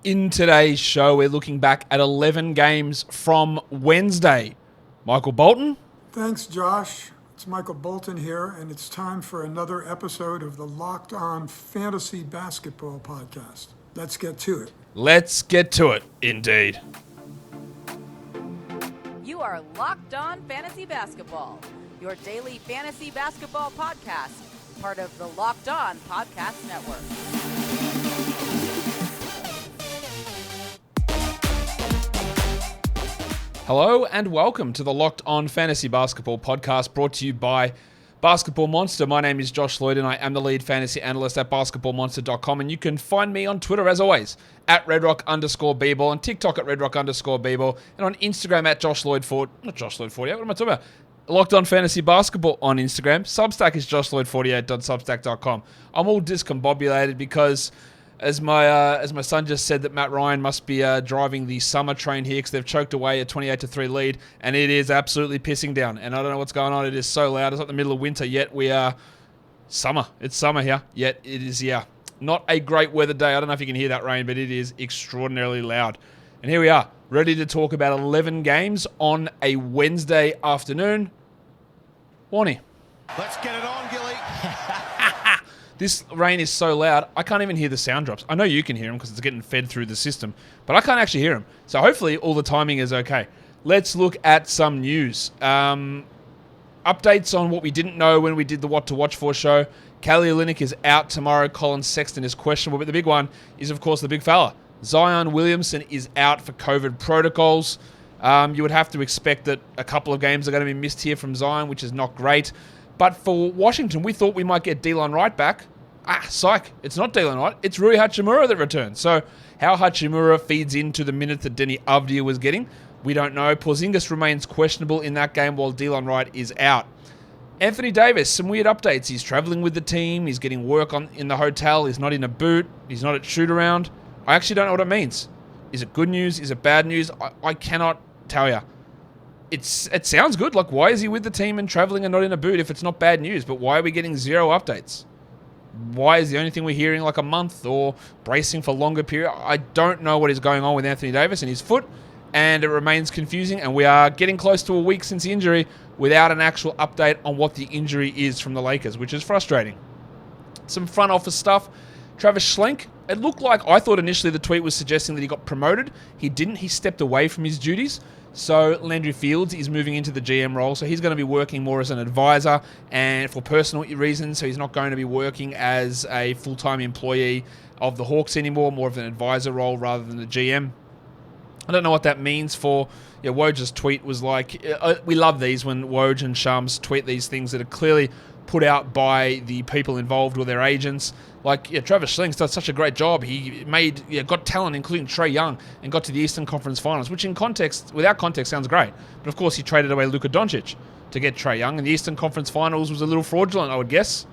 In today's show, we're looking back at 11 games from Wednesday. Michael Bolton. Thanks, Josh. It's Michael Bolton here, and it's time for another episode of the Locked On Fantasy Basketball Podcast. Let's get to it. Let's get to it, indeed. You are Locked On Fantasy Basketball, your daily fantasy basketball podcast, part of the Locked On Podcast Network. Hello and welcome to the Locked On Fantasy Basketball Podcast, brought to you by Basketball Monster. My name is Josh Lloyd and I am the lead fantasy analyst at basketballmonster.com, and you can find me on Twitter as always at redrock_bball, on TikTok at redrock_bball, and on Instagram at not Josh Lloyd 48, what am I talking about? Locked On Fantasy Basketball on Instagram. Substack is joshlloyd48.substack.com. I'm all discombobulated because as my son just said, that Matt Ryan must be driving the summer train here because they've choked away a 28-3 lead, and it is absolutely pissing down. And I don't know what's going on. It is so loud. It's not the middle of winter yet. We are summer. It's summer here. Yet it is, not a great weather day. I don't know if you can hear that rain, but it is extraordinarily loud. And here we are, ready to talk about 11 games on a Wednesday afternoon. Warnie. Let's get it on, Gilly. This rain is so loud, I can't even hear the sound drops. I know you can hear them because it's getting fed through the system, but I can't actually hear them. So hopefully all the timing is okay. Let's look at some news. Updates on what we didn't know when we did the What to Watch For show. Kelly Olynyk is out tomorrow. Colin Sexton is questionable, but the big one is, of course, the big fella. Zion Williamson is out for COVID protocols. You would have to expect that a couple of games are going to be missed here from Zion, which is not great. But for Washington, we thought we might get Delon Wright back. Psych. It's not Delon Wright. It's Rui Hachimura that returns. So how Hachimura feeds into the minutes that Denny Avdia was getting, we don't know. Porzingis remains questionable in that game while Delon Wright is out. Anthony Davis, some weird updates. He's traveling with the team. He's getting work in the hotel. He's not in a boot. He's not at shoot-around. I actually don't know what it means. Is it good news? Is it bad news? I cannot tell you. It sounds good. Like, why is he with the team and traveling and not in a boot if it's not bad news? But why are we getting zero updates? Why is the only thing we're hearing like a month or bracing for longer period? I don't know what is going on with Anthony Davis and his foot, and it remains confusing, and we are getting close to a week since the injury without an actual update on what the injury is from the Lakers, which is frustrating. Some front office stuff. Travis Schlenk, it looked like, I thought initially the tweet was suggesting that he got promoted. He didn't. He stepped away from his duties. So Landry Fields is moving into the GM role. So he's going to be working more as an advisor and for personal reasons. So he's not going to be working as a full-time employee of the Hawks anymore, more of an advisor role rather than the GM. I don't know what that means for... Woj's tweet was like... we love these when Woj and Shams tweet these things that are clearly put out by the people involved or their agents. Like, Travis Schlenk's done such a great job. He got talent, including Trae Young, and got to the Eastern Conference Finals, which without context, sounds great. But of course, he traded away Luka Doncic to get Trae Young, and the Eastern Conference Finals was a little fraudulent, I would guess.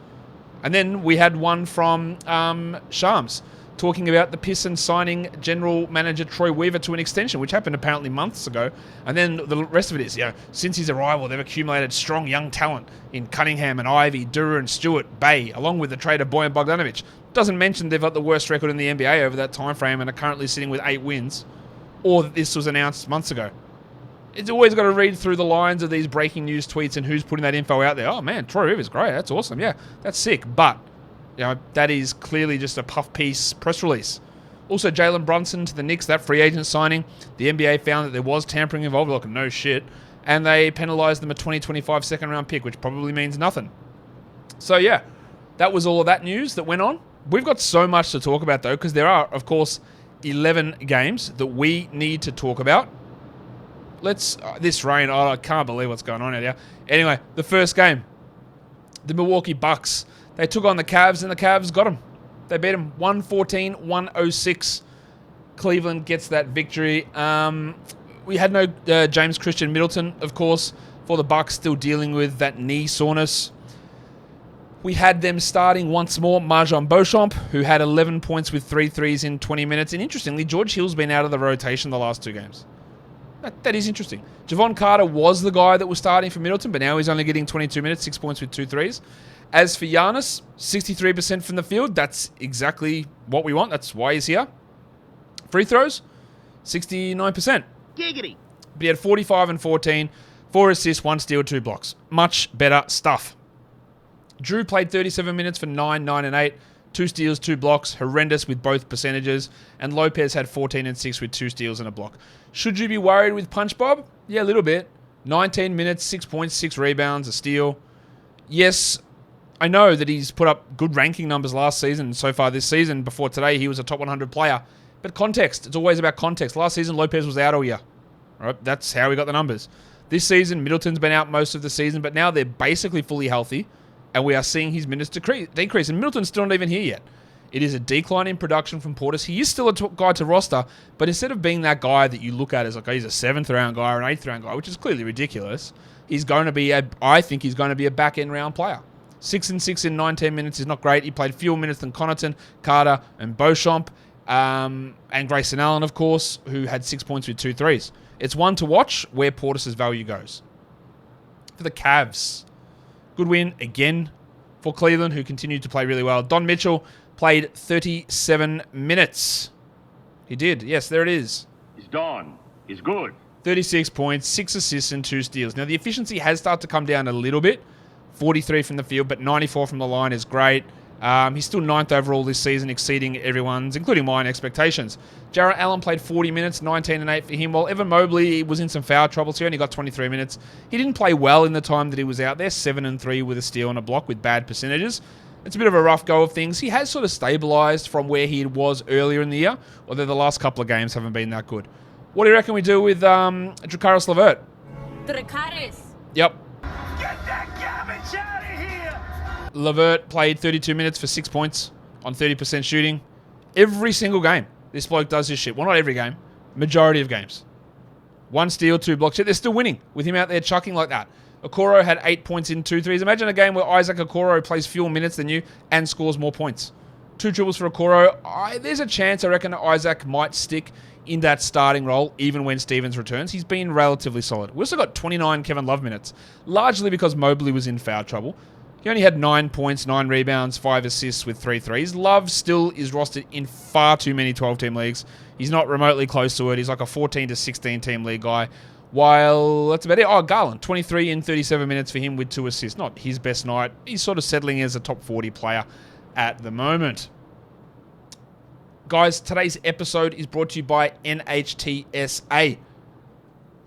And then we had one from Shams, talking about the Pistons signing general manager Troy Weaver to an extension, which happened apparently months ago. And then the rest of it is, since his arrival, they've accumulated strong young talent in Cunningham and Ivy, Durer and Stewart, Bay, along with the trade of Bojan Bogdanovic. Doesn't mention they've got the worst record in the NBA over that time frame and are currently sitting with 8 wins, or that this was announced months ago. It's always got to read through the lines of these breaking news tweets and who's putting that info out there. Oh man, Troy Weaver's great. That's awesome. Yeah, that's sick. But that is clearly just a puff piece press release. Also, Jalen Brunson to the Knicks, that free agent signing. The NBA found that there was tampering involved. Like, no shit. And they penalized them a 2025 second-round pick, which probably means nothing. So, that was all of that news that went on. We've got so much to talk about, though, because there are, of course, 11 games that we need to talk about. This rain, I can't believe what's going on out here. Anyway, the first game. The Milwaukee Bucks. They took on the Cavs, and the Cavs got them. They beat them 114-106. Cleveland gets that victory. We had no James Christian Middleton, of course, for the Bucks, still dealing with that knee soreness. We had them starting once more Marjon Beauchamp, who had 11 points with 3 threes in 20 minutes. And interestingly, George Hill's been out of the rotation the last 2 games. That is interesting. Javon Carter was the guy that was starting for Middleton, but now he's only getting 22 minutes, 6 points with 2 threes. As for Giannis, 63% from the field. That's exactly what we want. That's why he's here. Free throws, 69%. Giggity. But he had 45 and 14, 4 assists, 1 steal, 2 blocks. Much better stuff. Drew played 37 minutes for 9, 9 and 8, 2 steals, 2 blocks. Horrendous with both percentages. And Lopez had 14 and 6 with 2 steals and a block. Should you be worried with Punch Bob? Yeah, a little bit. 19 minutes, 6 points, 6 rebounds, a steal. Yes, I know that he's put up good ranking numbers last season. So far this season, before today, he was a top 100 player. But context, it's always about context. Last season, Lopez was out all year. Right? That's how we got the numbers. This season, Middleton's been out most of the season, but now they're basically fully healthy, and we are seeing his minutes decrease. And Middleton's still not even here yet. It is a decline in production from Portis. He is still a guy to roster, but instead of being that guy that you look at as like, oh, he's a 7th round guy or an 8th round guy, which is clearly ridiculous, he's going to be I think he's going to be a back end round player. 6 and 6 in 19 minutes is not great. He played fewer minutes than Connaughton, Carter, and Beauchamp, and Grayson Allen, of course, who had 6 points with 2 threes. It's one to watch where Portis' value goes. For the Cavs, good win again for Cleveland, who continued to play really well. Don Mitchell played 37 minutes. He did. Yes, there it is. He's Don. He's good. 36 points, 6 assists, and 2 steals. Now, the efficiency has started to come down a little bit. 43 from the field, but 94 from the line is great. He's still 9th overall this season, exceeding everyone's, including mine, expectations. Jarrett Allen played 40 minutes, 19 and 8 for him, while Evan Mobley was in some foul troubles. He only got 23 minutes. He didn't play well in the time that he was out there, 7 and 3 with a steal and a block with bad percentages. It's a bit of a rough go of things. He has sort of stabilized from where he was earlier in the year, although the last couple of games haven't been that good. What do you reckon we do with Dracaris LeVert? Dracaris. Yep. Get that garbage out of here! LeVert played 32 minutes for 6 points on 30% shooting. Every single game, this bloke does this shit. Well, not every game. Majority of games. 1 steal, 2 blocks. Yet they're still winning with him out there chucking like that. Okoro had 8 points in 2 threes. Imagine a game where Isaac Okoro plays fewer minutes than you and scores more points. 2 dribbles for Okoro. There's a chance, I reckon, Isaac might stick in that starting role even when Stevens returns. He's been relatively solid. We also got 29 Kevin Love minutes, largely because Mobley was in foul trouble. He only had 9 points, 9 rebounds, 5 assists with 3 threes. Love still is rostered in far too many 12-team leagues. He's not remotely close to it. He's like a 14 to 16-team league guy. While that's about it. Oh, Garland, 23 in 37 minutes for him with 2 assists. Not his best night. He's sort of settling as a top 40 player at the moment. Guys, today's episode is brought to you by NHTSA.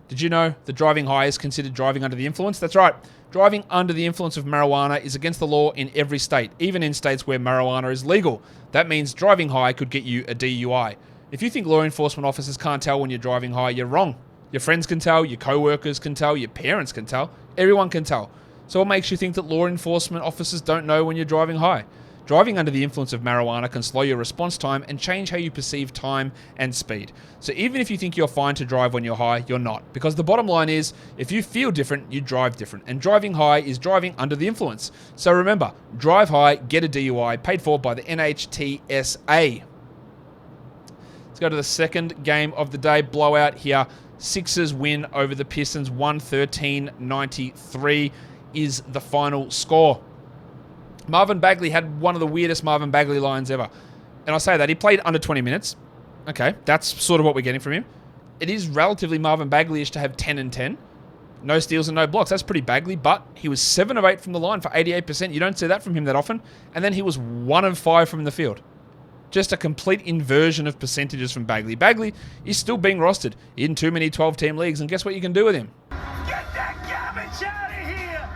Did you know that driving high is considered driving under the influence? That's right. Driving under the influence of marijuana is against the law in every state, even in states where marijuana is legal. That means driving high could get you a DUI. If you think law enforcement officers can't tell when you're driving high, you're wrong. Your friends can tell, your co-workers can tell, your parents can tell, everyone can tell. So what makes you think that law enforcement officers don't know when you're driving high? Driving under the influence of marijuana can slow your response time and change how you perceive time and speed. So even if you think you're fine to drive when you're high, you're not. Because the bottom line is, if you feel different, you drive different. And driving high is driving under the influence. So remember, drive high, get a DUI, paid for by the NHTSA. Let's go to the second game of the day, blowout here. Sixers win over the Pistons, 113-93 is the final score. Marvin Bagley had one of the weirdest Marvin Bagley lines ever. And I say that, he played under 20 minutes. Okay, that's sort of what we're getting from him. It is relatively Marvin Bagley-ish to have 10 and 10. No steals and no blocks. That's pretty Bagley, but he was 7 of 8 from the line for 88%. You don't see that from him that often. And then he was 1 of 5 from the field. Just a complete inversion of percentages from Bagley. Bagley is still being rostered in too many 12-team leagues, and guess what you can do with him? Get that garbage out of here!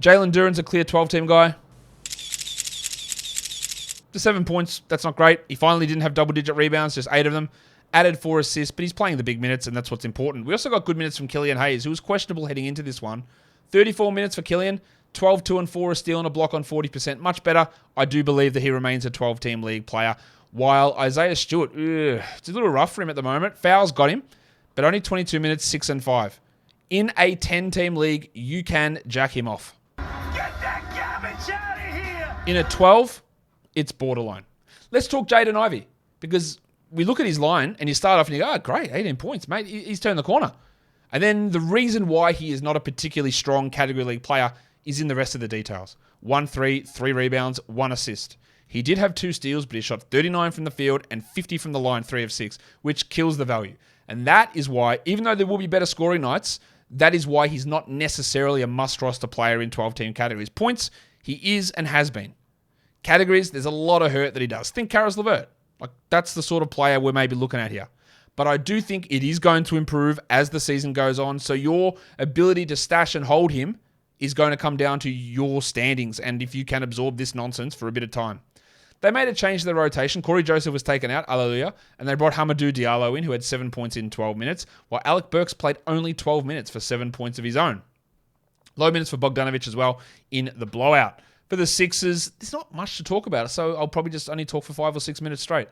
Jalen Duren's a clear 12-team guy. The 7 points, that's not great. He finally didn't have double-digit rebounds, just 8 of them. Added 4 assists, but he's playing the big minutes, and that's what's important. We also got good minutes from Killian Hayes, who was questionable heading into this one. 34 minutes for Killian, 12, 2, and 4, a steal and a block on 40%. Much better. I do believe that he remains a 12-team league player. While Isaiah Stewart, it's a little rough for him at the moment. Fouls got him, but only 22 minutes, 6 and 5. In a 10-team league, you can jack him off. Get that garbage out of here! In a 12, it's borderline. Let's talk Jaden Ivey, because we look at his line and you start off and you go, oh, great, 18 points, mate. He's turned the corner. And then the reason why he is not a particularly strong category league player is in the rest of the details. 1 3, 3 rebounds, 1 assist. He did have 2 steals, but he shot 39 from the field and 50 from the line, 3 of 6, which kills the value. And that is why, even though there will be better scoring nights, that is why he's not necessarily a must-roster player in 12-team categories. Points, he is and has been. Categories, there's a lot of hurt that he does. Think Karis LeVert. Like, that's the sort of player we're maybe looking at here. But I do think it is going to improve as the season goes on. So your ability to stash and hold him is going to come down to your standings and if you can absorb this nonsense for a bit of time. They made a change to their rotation. Corey Joseph was taken out, hallelujah, and they brought Hamidou Diallo in, who had 7 points in 12 minutes, while Alec Burks played only 12 minutes for 7 points of his own. Low minutes for Bogdanovic as well in the blowout. For the Sixers, there's not much to talk about, so I'll probably just only talk for 5 or 6 minutes straight.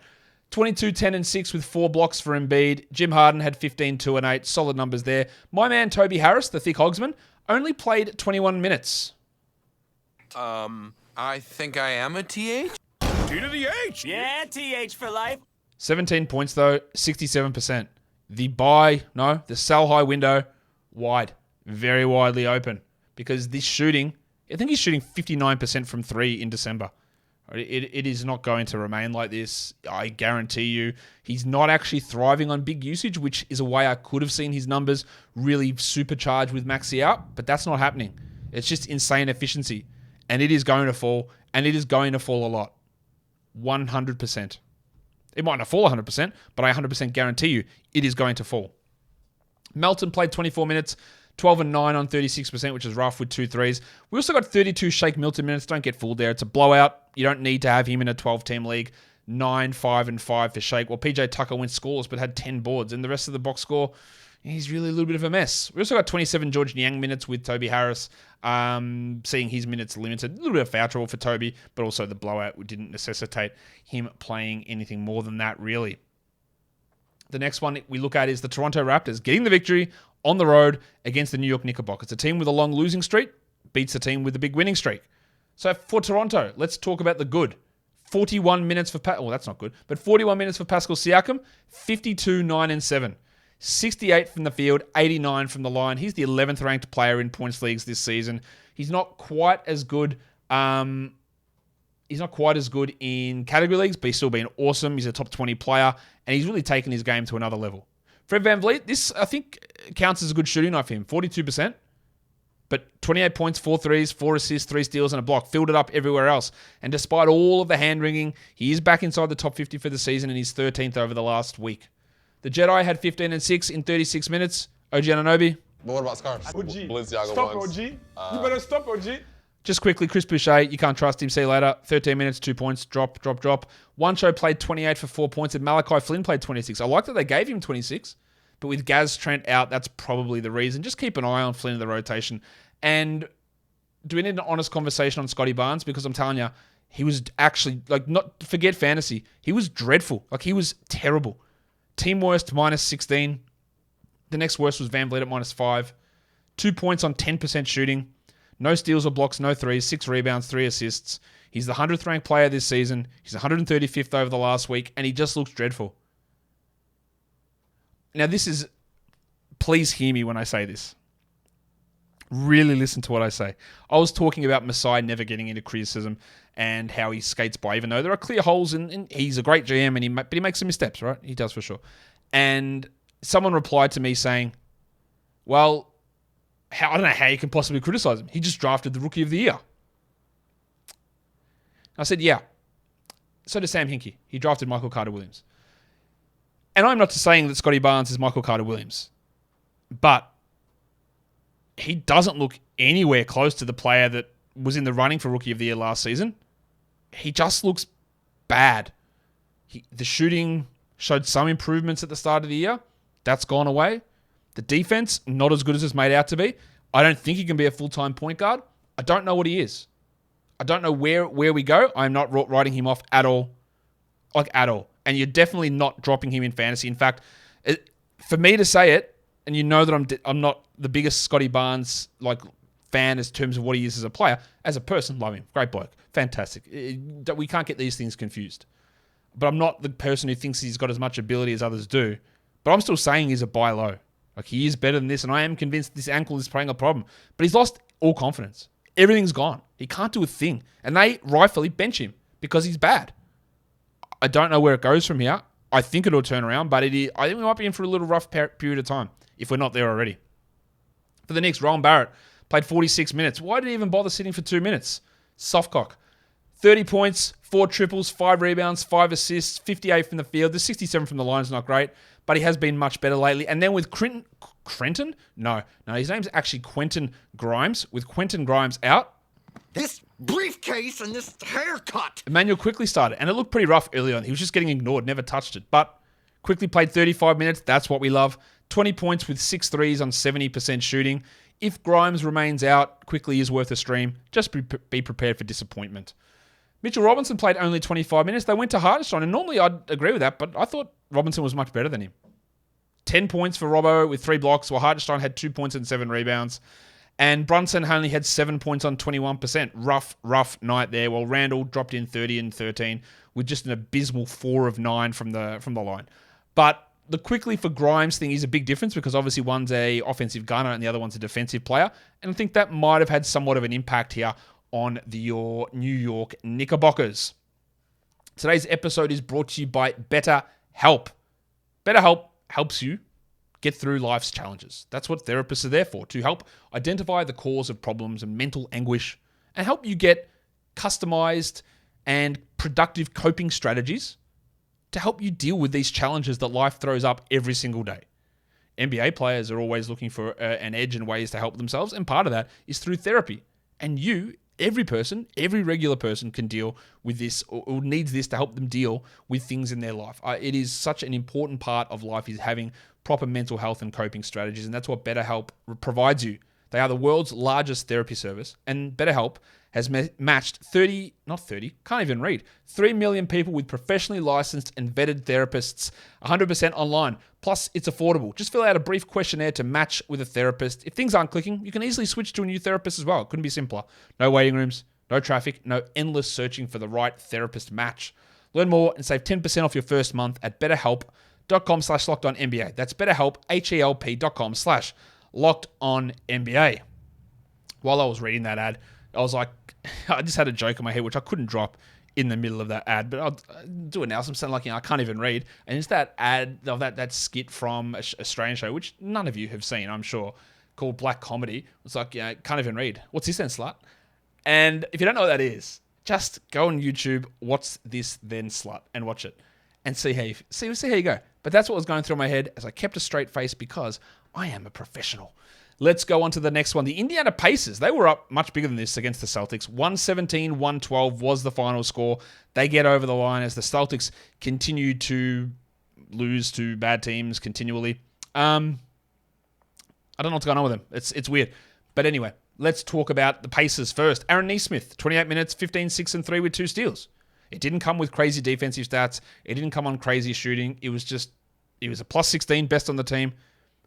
22, 10, and 6 with 4 blocks for Embiid. Jim Harden had 15, 2, and 8. Solid numbers there. My man Toby Harris, the thick hogsman, only played 21 minutes. I think I am a TH. T to the H. Yeah, TH for life. 17 points, though, 67%. The sell high window, wide. Very widely open. Because this shooting, I think he's shooting 59% from 3 in December. It is not going to remain like this. I guarantee you. He's not actually thriving on big usage, which is a way I could have seen his numbers really supercharged with Maxey out, but that's not happening. It's just insane efficiency. And it is going to fall, and it is going to fall a lot. 100%. It might not fall 100%, but I 100% guarantee you it is going to fall. Melton played 24 minutes, 12 and 9 on 36%, which is rough with 2 threes. We also got 32 Shake Milton minutes. Don't get fooled there. It's a blowout. You don't need to have him in a 12-team league. 9, 5, and 5 for Shake. Well, PJ Tucker went scoreless, but had 10 boards. And the rest of the box score, he's really a little bit of a mess. We also got 27 George Niang minutes with Toby Harris, seeing his minutes limited. A little bit of foul trouble for Toby, but also the blowout didn't necessitate him playing anything more than that, really. The next one we look at is the Toronto Raptors getting the victory on the road against the New York Knickerbockers. A team with a long losing streak beats a team with a big winning streak. So for Toronto, let's talk about the good. 41 minutes for that's not good, but 41 minutes for Pascal Siakam, 52, 9, and 7. 68 from the field, 89 from the line. He's the 11th ranked player in points leagues this season. He's not quite as good. He's not quite as good in category leagues, but he's still been awesome. He's a top 20 player, and he's really taken his game to another level. Fred VanVleet, this I think counts as a good shooting night for him. 42%, but 28 points, 4 threes, 4 assists, 3 steals, and a block. Filled it up everywhere else. And despite all of the hand-wringing, he is back inside the top 50 for the season, and he's 13th over the last week. The Jedi had 15 and 6 in 36 minutes. OG Anunoby. But what about scarves? OG. Balenciaga Stop, ones. OG. You better stop, OG. Just quickly, Chris Boucher, you can't trust him. See you later. 13 minutes, 2 points, drop. One show played 28 for 4 points, and Malachi Flynn played 26. I like that they gave him 26, but with Gaz Trent out, that's probably the reason. Just keep an eye on Flynn in the rotation. And do we need an honest conversation on Scotty Barnes? Because I'm telling you, he was actually, not forget fantasy. He was dreadful. He was terrible. Team worst, minus 16. The next worst was VanVleet at minus 5. 2 points on 10% shooting. No steals or blocks, no threes, 6 rebounds, 3 assists. He's the 100th ranked player this season. He's 135th over the last week, and he just looks dreadful. Now, please hear me when I say this. Really listen to what I say. I was talking about Masai never getting into criticism and how he skates by, even though there are clear holes in he's a great GM, but he makes some missteps, right? He does for sure. And someone replied to me saying, well, I don't know how you can possibly criticize him. He just drafted the Rookie of the Year. I said, yeah. So does Sam Hinkie. He drafted Michael Carter-Williams. And I'm not saying that Scotty Barnes is Michael Carter-Williams, but he doesn't look anywhere close to the player that was in the running for Rookie of the Year last season. He just looks bad. The shooting showed some improvements at the start of the year. That's gone away. The defense, not as good as it's made out to be. I don't think he can be a full-time point guard. I don't know what he is. I don't know where we go. I'm not writing him off at all. At all. And you're definitely not dropping him in fantasy. In fact, for me to say it, and you know that I'm not the biggest Scotty Barnes fan in terms of what he is as a player. As a person, love him. Great bloke. Fantastic. We can't get these things confused. But I'm not the person who thinks he's got as much ability as others do. But I'm still saying he's a buy low. He is better than this, and I am convinced this ankle is playing a problem. But he's lost all confidence. Everything's gone. He can't do a thing. And they rightfully bench him because he's bad. I don't know where it goes from here. I think it'll turn around, but I think we might be in for a little rough period of time if we're not there already. For the Knicks, Rowan Barrett played 46 minutes. Why did he even bother sitting for 2 minutes? Softcock. 30 points, 4 triples, 5 rebounds, 5 assists, 58 from the field. The 67 from the line is not great, but he has been much better lately. And then with Quentin? No, his name's actually Quentin Grimes. With Quentin Grimes out, This briefcase and this haircut. Emmanuel quickly started, and it looked pretty rough early on. He was just getting ignored, never touched it. But quickly played 35 minutes. That's what we love. 20 points with 6 threes on 70% shooting. If Grimes remains out, quickly is worth a stream. Just be prepared for disappointment. Mitchell Robinson played only 25 minutes. They went to Hartenstein, and normally I'd agree with that, but I thought Robinson was much better than him. 10 points for Robbo with 3 blocks, while Hartenstein had 2 points and 7 rebounds. And Brunson only had 7 points on 21%. Rough night there, while Randall dropped in 30 and 13 with just an abysmal 4 of 9 from the line. But the quickly for Grimes thing is a big difference because obviously one's a offensive gunner and the other one's a defensive player. And I think that might have had somewhat of an impact here on your New York Knickerbockers. Today's episode is brought to you by BetterHelp. BetterHelp helps you get through life's challenges. That's what therapists are there for, to help identify the cause of problems and mental anguish and help you get customized and productive coping strategies to help you deal with these challenges that life throws up every single day. NBA players are always looking for an edge and ways to help themselves, and part of that is through therapy. And every regular person can deal with this or needs this to help them deal with things in their life. It is such an important part of life, is having proper mental health and coping strategies, and that's what BetterHelp provides you. They are the world's largest therapy service, and BetterHelp has matched 3 million people with professionally licensed and vetted therapists, 100% online. Plus, it's affordable. Just fill out a brief questionnaire to match with a therapist. If things aren't clicking, you can easily switch to a new therapist as well. It couldn't be simpler. No waiting rooms, no traffic, no endless searching for the right therapist match. Learn more and save 10% off your first month at betterhelp.com/lockedonnba. That's betterhelp, HELP.com/lockedonnba. While I was reading that ad, I was like, I just had a joke in my head, which I couldn't drop in the middle of that ad, but I'll do it now. So I'm saying like, I can't even read. And it's that ad of that skit from Australian show, which none of you have seen, I'm sure, called Black Comedy. It's like, can't even read. What's this then, slut? And if you don't know what that is, just go on YouTube, what's this then, slut, and watch it and see how you go. But that's what was going through my head as I kept a straight face because I am a professional. Let's go on to the next one. The Indiana Pacers, they were up much bigger than this against the Celtics. 117-112 was the final score. They get over the line as the Celtics continue to lose to bad teams continually. I don't know what's going on with them. It's weird. But anyway, let's talk about the Pacers first. Aaron Nesmith, 28 minutes, 15, 6, and 3 with 2 steals. It didn't come with crazy defensive stats. It didn't come on crazy shooting. It was a plus 16, best on the team.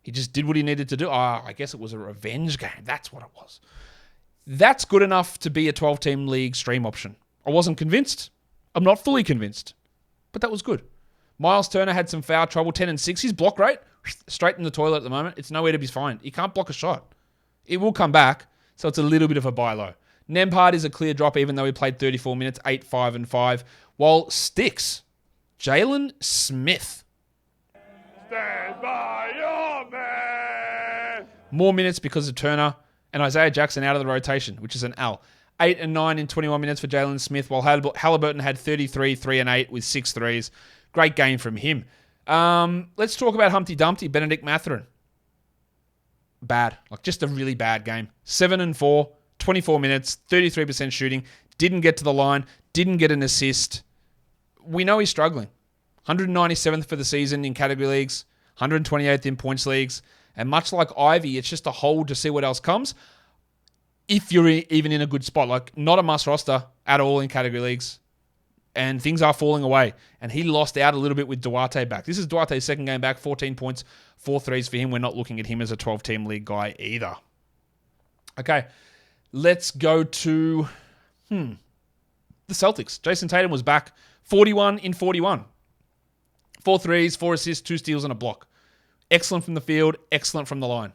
He just did what he needed to do. I guess it was a revenge game. That's what it was. That's good enough to be a 12-team league stream option. I wasn't convinced. I'm not fully convinced. But that was good. Miles Turner had some foul trouble, 10 and 6. His block rate, straight in the toilet at the moment. It's nowhere to be found. He can't block a shot. It will come back, so it's a little bit of a buy low. Nembhard is a clear drop, even though he played 34 minutes, 8, 5, and 5. While Sticks, Jalen Smith, Stand by your man. more minutes because of Turner, and Isaiah Jackson out of the rotation, which is an L. 8 and 9 in 21 minutes for Jalen Smith, while Halliburton had 33, 3 and 8 with 6 threes. Great game from him. Let's talk about Humpty Dumpty, Benedict Mathurin. Bad. Just a really bad game. 7 and 4, 24 minutes, 33% shooting. Didn't get to the line. Didn't get an assist. We know he's struggling. 197th for the season in category leagues, 128th in points leagues. And much like Ivy, it's just a hold to see what else comes. If you're even in a good spot, not a must roster at all in category leagues. And things are falling away. And he lost out a little bit with Duarte back. This is Duarte's second game back, 14 points, 4 threes for him. We're not looking at him as a 12-team league guy either. Okay, let's go to the Celtics. Jason Tatum was back, 41 in 41. 4 threes, 4 assists, 2 steals, and a block. Excellent from the field, excellent from the line.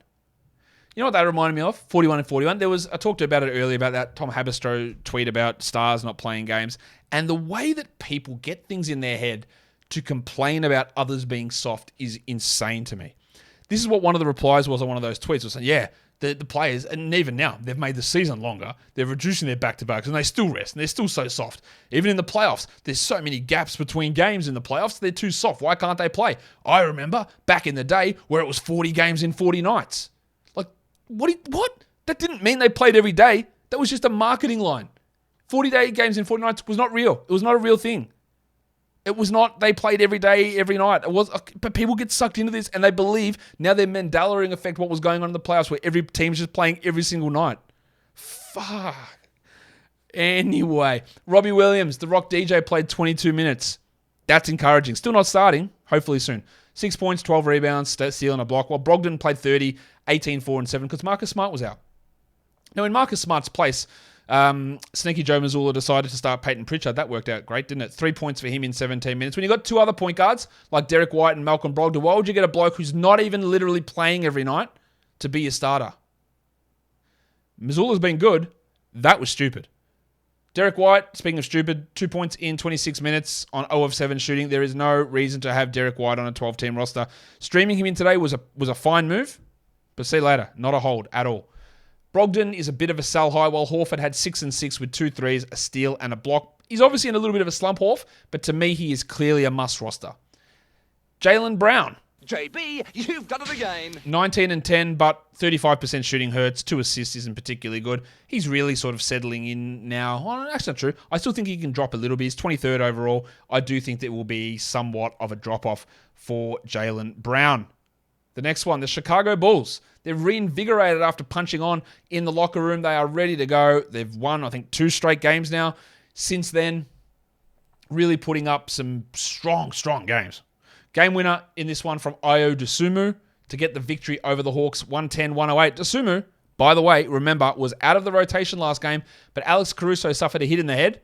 You know what that reminded me of? 41 and 41. I talked about it earlier about that Tom Haberstroh tweet about stars not playing games. And the way that people get things in their head to complain about others being soft is insane to me. This is what one of the replies was on one of those tweets. Was saying, yeah, the players, and even now, they've made the season longer. They're reducing their back-to-backs, and they still rest, and they're still so soft. Even in the playoffs, there's so many gaps between games in the playoffs. They're too soft. Why can't they play? I remember back in the day where it was 40 games in 40 nights. Like, what? That didn't mean they played every day. That was just a marketing line. 40-day games in 40 nights was not real. It was not a real thing. It was not they played every day, every night. But people get sucked into this and they believe now their Mandela effect what was going on in the playoffs where every team's just playing every single night. Fuck. Anyway, Robbie Williams, the Rock DJ, played 22 minutes. That's encouraging. Still not starting. Hopefully soon. 6 points, 12 rebounds, steal and a block. While Brogdon played 30, 18, 4 and 7 because Marcus Smart was out. Now in Marcus Smart's place, Sneaky Joe Mazzulla decided to start Peyton Pritchard. That worked out great, didn't it? 3 points for him in 17 minutes. When you got two other point guards like Derek White and Malcolm Brogdon, why would you get a bloke who's not even literally playing every night to be your starter? Mazzulla's been good. That was stupid. Derek White, speaking of stupid, 2 points in 26 minutes on 0 of 7 shooting. There is no reason to have Derek White on a 12-team roster. Streaming him in today was a fine move, but see you later. Not a hold at all. Brogdon is a bit of a sell high, while Horford had 6 and 6 with 2 threes, a steal, and a block. He's obviously in a little bit of a slump, Horf, but to me, he is clearly a must roster. Jaylen Brown. JB, you've done it again. 19 and 10, but 35% shooting hurts. 2 assists isn't particularly good. He's really sort of settling in now. Well, that's not true. I still think he can drop a little bit. He's 23rd overall. I do think there will be somewhat of a drop-off for Jaylen Brown. The next one, the Chicago Bulls. They're reinvigorated after punching on in the locker room. They are ready to go. They've won, I think, 2 straight games now. Since then, really putting up some strong games. Game winner in this one from Ayo Dosunmu to get the victory over the Hawks, 110-108. Dosunmu, by the way, remember, was out of the rotation last game, but Alex Caruso suffered a hit in the head,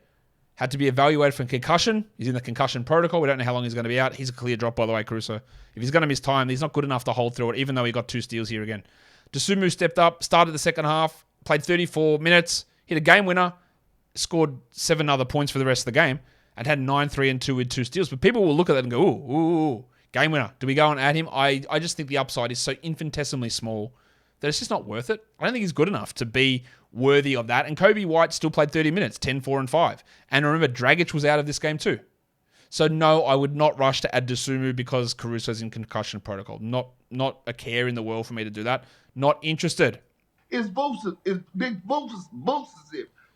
had to be evaluated for concussion. He's in the concussion protocol. We don't know how long he's going to be out. He's a clear drop, by the way, Caruso. If he's going to miss time, he's not good enough to hold through it, even though he got 2 steals here again. Dosunmu stepped up, started the second half, played 34 minutes, hit a game winner, scored 7 other points for the rest of the game, and had 9, 3, and 2 with 2 steals. But people will look at that and go, ooh, game winner. Do we go and add him? I just think the upside is so infinitesimally small that it's just not worth it. I don't think he's good enough to be worthy of that. And Kobe White still played 30 minutes, 10, 4, and 5. And remember, Dragic was out of this game too. So no, I would not rush to add Dosunmu because Caruso's in concussion protocol. Not a care in the world for me to do that. Not interested. It's Big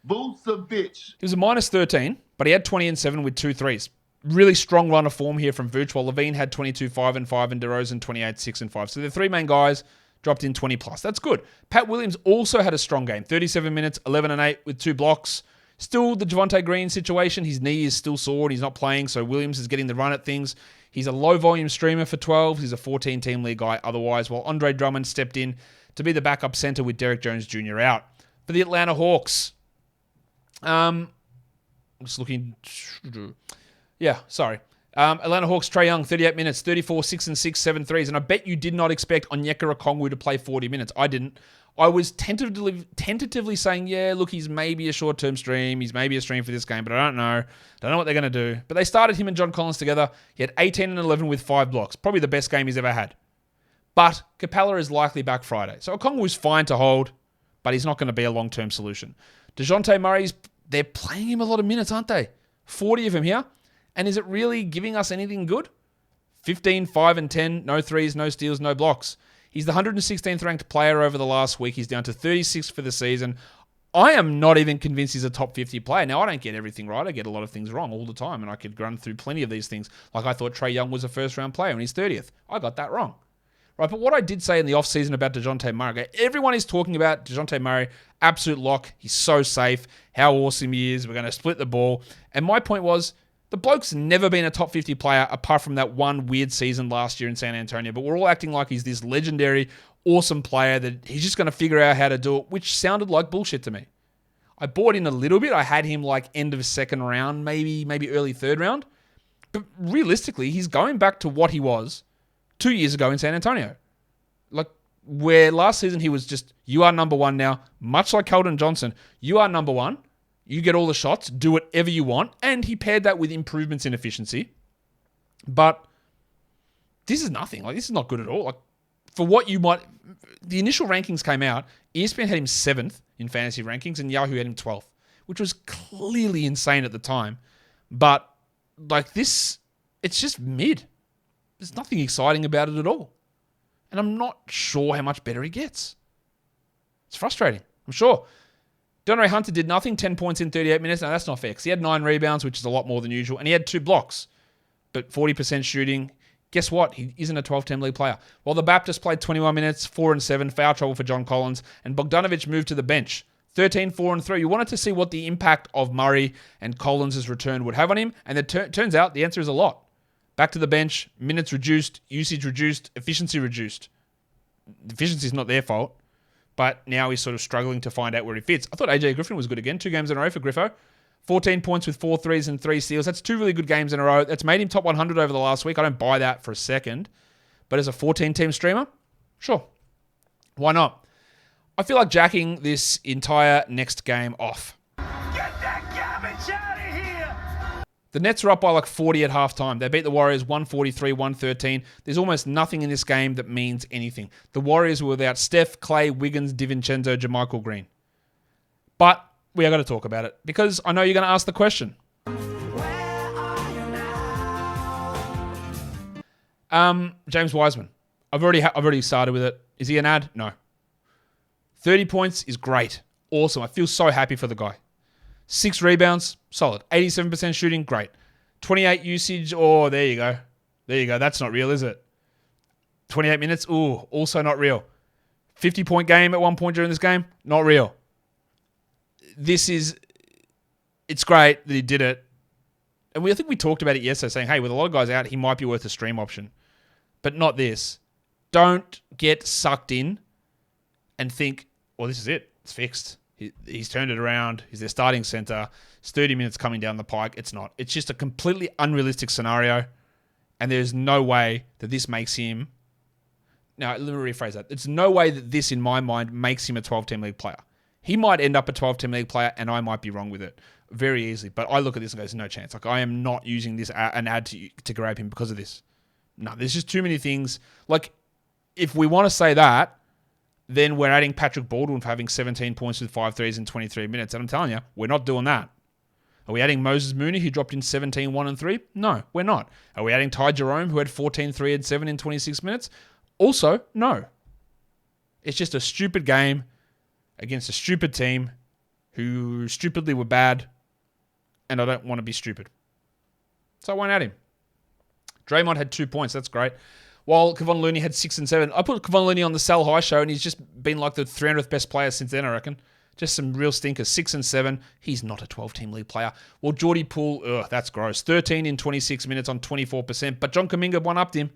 Vucevic. He was a minus 13, but he had 20 and 7 with 2 threes. Really strong run of form here from Vooch, while Levine had 22, 5 and 5, and DeRozan 28, 6 and 5. So the 3 main guys dropped in 20 plus. That's good. Pat Williams also had a strong game. 37 minutes, 11 and 8 with 2 blocks. Still the Javonte Green situation. His knee is still sore and he's not playing, so Williams is getting the run at things. He's a low-volume streamer for 12. He's a 14-team league guy otherwise, while Andre Drummond stepped in to be the backup center with Derek Jones Jr. out. For the Atlanta Hawks, I'm just looking... Yeah, sorry. Atlanta Hawks, Trae Young, 38 minutes, 34, 6 and 6, 7 threes. And I bet you did not expect Onyeka Okongwu to play 40 minutes. I didn't. I was tentatively saying, yeah, look, he's maybe a short-term stream. He's maybe a stream for this game, but I don't know. Don't know what they're going to do. But they started him and John Collins together. He had 18 and 11 with 5 blocks. Probably the best game he's ever had. But Capella is likely back Friday. So Okongwu's fine to hold, but he's not going to be a long-term solution. DeJounte Murray's, they're playing him a lot of minutes, aren't they? 40 of him here. And is it really giving us anything good? 15, 5, and 10, no threes, no steals, no blocks. He's the 116th ranked player over the last week. He's down to 36th for the season. I am not even convinced he's a top 50 player. Now, I don't get everything right. I get a lot of things wrong all the time, and I could run through plenty of these things. Like I thought Trae Young was a first-round player, and he's 30th. I got that wrong. Right, but what I did say in the offseason about DeJounte Murray, everyone is talking about DeJounte Murray, absolute lock. He's so safe, how awesome he is. We're going to split the ball. And my point was, the bloke's never been a top 50 player apart from that one weird season last year in San Antonio. But we're all acting like he's this legendary, awesome player that he's just going to figure out how to do it, which sounded like bullshit to me. I bought in a little bit. I had him like end of second round, maybe early third round. But realistically, he's going back to what he was 2 years ago in San Antonio. Like, Where last season he was just, you are number one now, much like Keldon Johnson. You are number one. You get all the shots, do whatever you want. And he paired that with improvements in efficiency. But this is nothing. Like, this is not good at all. Like, for what you might... The initial rankings came out. ESPN had him 7th in fantasy rankings and Yahoo had him 12th, which was clearly insane at the time. But, like, this... It's just mid. There's nothing exciting about it at all. And I'm not sure how much better he gets. It's frustrating, I'm sure. DeAndre Hunter did nothing, 10 points in 38 minutes. No, that's not fair because he had 9 rebounds, which is a lot more than usual. And he had 2 blocks, but 40% shooting. Guess what? He isn't a 12-team league player. While the Baptist played 21 minutes, 4 and 7, foul trouble for John Collins, and Bogdanovic moved to the bench. 13, 4 and 3. You wanted to see what the impact of Murray and Collins' return would have on him, and it turns out the answer is a lot. Back to the bench, minutes reduced, usage reduced, efficiency reduced. Efficiency is not their fault, but now he's sort of struggling to find out where he fits. I thought AJ Griffin was good again. 2 games in a row for Griffo. 14 points with 4 threes and 3 steals. That's 2 really good games in a row. That's made him top 100 over the last week. I don't buy that for a second. But as a 14-team streamer, sure. Why not? I feel like jacking this entire next game off. Get that garbage out of here! The Nets are up by like 40 at halftime. They beat the Warriors 143-113. There's almost nothing in this game that means anything. The Warriors were without Steph, Clay, Wiggins, DiVincenzo, JaMychal Green. But we are going to talk about it because I know you're going to ask the question. James Wiseman. I've already started with it. Is he an ad? No. 30 points is great. Awesome. I feel so happy for the guy. 6 rebounds, solid. 87% shooting, great. 28 usage, oh, there you go. There you go. That's not real, is it? 28 minutes, ooh, also not real. 50-point game at one point during this game, not real. It's great that he did it. And I think we talked about it yesterday, saying, hey, with a lot of guys out, he might be worth a stream option. But not this. Don't get sucked in and think, well, this is it. It's fixed. He's turned it around. He's their starting center. It's 30 minutes coming down the pike. It's not. It's just a completely unrealistic scenario. And there's no way that this makes him... Now, let me rephrase that. There's no way that this, in my mind, makes him a 12-team league player. He might end up a 12-team league player, and I might be wrong with it very easily. But I look at this and go, there's no chance. Like, I am not using this an ad to grab him because of this. No, there's just too many things. Like, if we want to say that, then we're adding Patrick Baldwin for having 17 points with 5 threes in 23 minutes. And I'm telling you, we're not doing that. Are we adding Moses Mooney, who dropped in 17, 1 and 3? No, we're not. Are we adding Ty Jerome, who had 14, 3 and 7 in 26 minutes? Also, no. It's just a stupid game against a stupid team who stupidly were bad, and I don't want to be stupid. So I won't add him. Draymond had 2 points. That's great. While Kevon Looney had 6 and 7. I put Kevon Looney on the Sell High show, and he's just been like the 300th best player since then, I reckon. Just some real stinkers. 6 and 7. He's not a 12-team league player. Well, Jordy Poole, that's gross. 13 in 26 minutes on 24%. But John Kuminga one-upped him.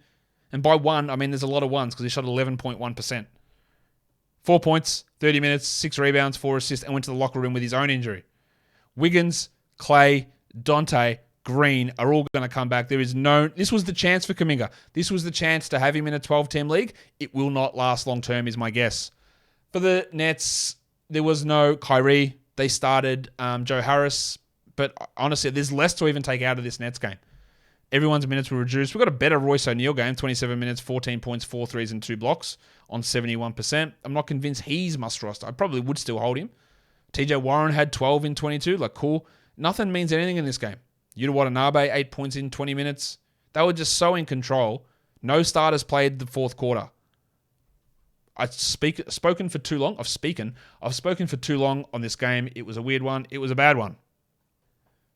And by 1, I mean there's a lot of ones because he shot 11.1%. 4 points, 30 minutes, 6 rebounds, 4 assists, and went to the locker room with his own injury. Wiggins, Clay, Dante, Green are all going to come back. This was the chance for Kuminga. This was the chance to have him in a 12-team league. It will not last long term is my guess. For the Nets, there was no Kyrie. They started Joe Harris. But honestly, there's less to even take out of this Nets game. Everyone's minutes were reduced. We've got a better Royce O'Neal game. 27 minutes, 14 points, 4 threes and 2 blocks on 71%. I'm not convinced he's must roster. I probably would still hold him. TJ Warren had 12 in 22. Like, cool. Nothing means anything in this game. Yuta Watanabe, 8 points in 20 minutes. They were just so in control. No starters played the fourth quarter. I've spoken for too long on this game. It was a weird one. It was a bad one.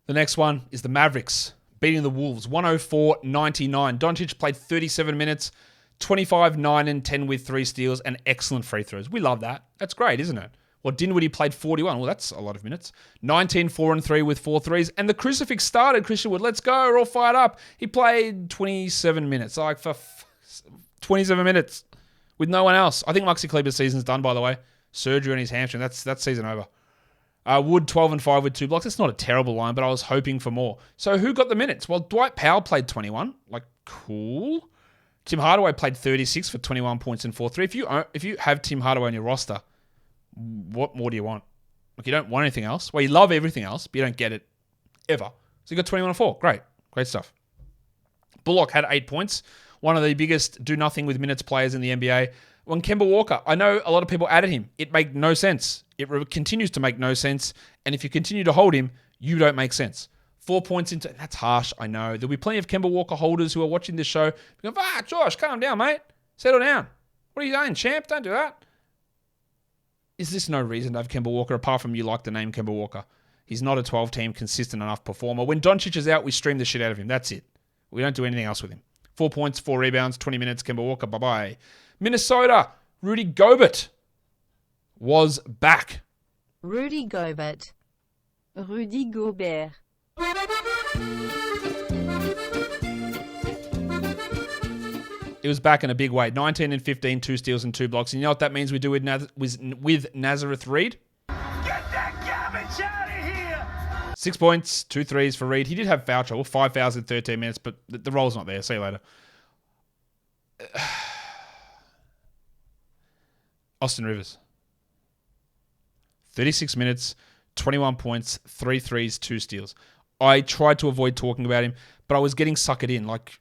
The next one is the Mavericks beating the Wolves, 104-99. Doncic played 37 minutes, 25, 9, and 10 with 3 steals and excellent free throws. We love that. That's great, isn't it? Well, Dinwiddie played 41. Well, that's a lot of minutes. 19, 4 and 3 with 4 threes. And the crucifix started, Christian Wood. Let's go. We're all fired up. He played 27 minutes. Like, for 27 minutes with no one else. I think Maxi Kleber's season's done, by the way. Surgery on his hamstring. That's season over. Wood, 12 and 5 with 2 blocks. That's not a terrible line, but I was hoping for more. So who got the minutes? Well, Dwight Powell played 21. Like, cool. Tim Hardaway played 36 for 21 points and 4-3. If you have Tim Hardaway on your roster, what more do you want? Like, you don't want anything else. Well, you love everything else, but you don't get it ever. So you got 21 and 4. Great stuff. Bullock had 8 points. One of the biggest do-nothing with minutes players in the NBA. When Kemba Walker, I know a lot of people added him. It made no sense. It continues to make no sense. And if you continue to hold him, you don't make sense. 4 points into... That's harsh, I know. There'll be plenty of Kemba Walker holders who are watching this show. Going, Josh, calm down, mate. Settle down. What are you doing, champ? Don't do that. Is this no reason to have Kemba Walker, apart from you like the name Kemba Walker? He's not a 12-team consistent enough performer. When Doncic is out, we stream the shit out of him. That's it. We don't do anything else with him. 4 points, 4 rebounds, 20 minutes, Kemba Walker, bye-bye. Minnesota, Rudy Gobert was back. Rudy Gobert. Rudy Gobert. He was back in a big way. 19 and 15, 2 steals and 2 blocks. And you know what that means we do with Nazareth Reed? Get that garbage out of here! 6 points, 2 threes for Reed. He did have foul trouble, 5 fouls in 13 minutes, but the role's not there. See you later. Austin Rivers. 36 minutes, 21 points, 3 threes, 2 steals. I tried to avoid talking about him, but I was getting suckered in. Like,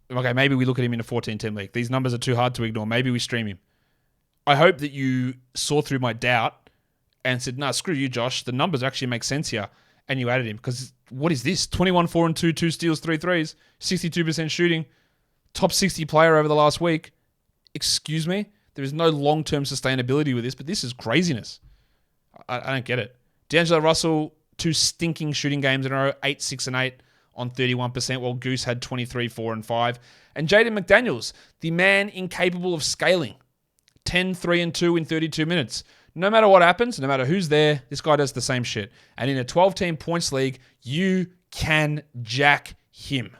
okay, maybe we look at him in a 14-team league. These numbers are too hard to ignore. Maybe we stream him. I hope that you saw through my doubt and said, nah, screw you, Josh. The numbers actually make sense here. And you added him. Because what is this? 21, 4 and 2, 2 steals, 3 threes, 62% shooting, top 60 player over the last week. Excuse me? There is no long-term sustainability with this, but this is craziness. I don't get it. D'Angelo Russell, 2 stinking shooting games in a row, 8, 6, and 8 on 31%, while Goose had 23, 4, and 5. And Jaden McDaniels, the man incapable of scaling, 10, 3, and 2 in 32 minutes. No matter what happens, no matter who's there, this guy does the same shit. And in a 12-team points league, you can jack him.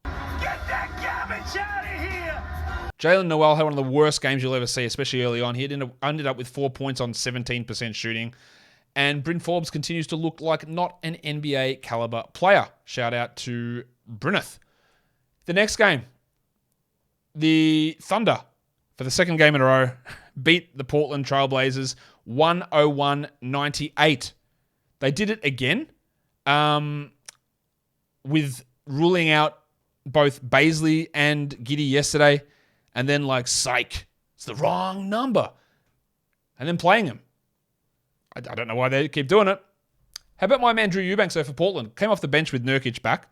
Get that garbage out of here! Jalen Noel had one of the worst games you'll ever see, especially early on. He ended up with 4 points on 17% shooting. And Bryn Forbes continues to look like not an NBA caliber player. Shout out to Bryneth. The next game, the Thunder, for the second game in a row, beat the Portland Trailblazers 101-98. They did it again with ruling out both Baisley and Giddey yesterday, and then like, psych, it's the wrong number, and then playing him. I don't know why they keep doing it. How about my man Drew Eubanks though for Portland? Came off the bench with Nurkic back.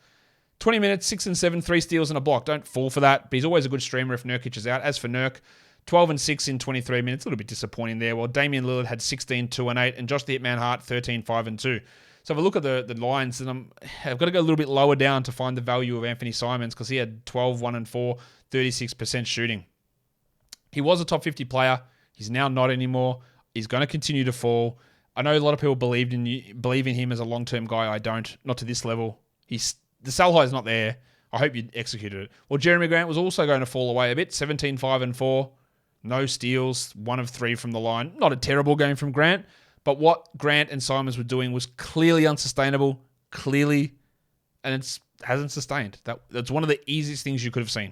20 minutes, 6 and 7, 3 steals and a block. Don't fall for that, but he's always a good streamer if Nurkic is out. As for Nurk, 12 and 6 in 23 minutes. A little bit disappointing there. While Damian Lillard had 16, 2 and 8, and Josh the Hitman Hart, 13, 5 and 2. So if I look at the lines, and I've got to go a little bit lower down to find the value of Anthony Simons because he had 12, 1 and 4, 36% shooting. He was a top 50 player. He's now not anymore. He's going to continue to fall. I know a lot of people believe in him as a long-term guy. I don't. Not to this level. The sell high is not there. I hope you executed it. Well, Jeremy Grant was also going to fall away a bit. 17, 5 and 4. No steals. 1 of 3 from the line. Not a terrible game from Grant. But what Grant and Simons were doing was clearly unsustainable. Clearly. And it hasn't sustained. That's one of the easiest things you could have seen.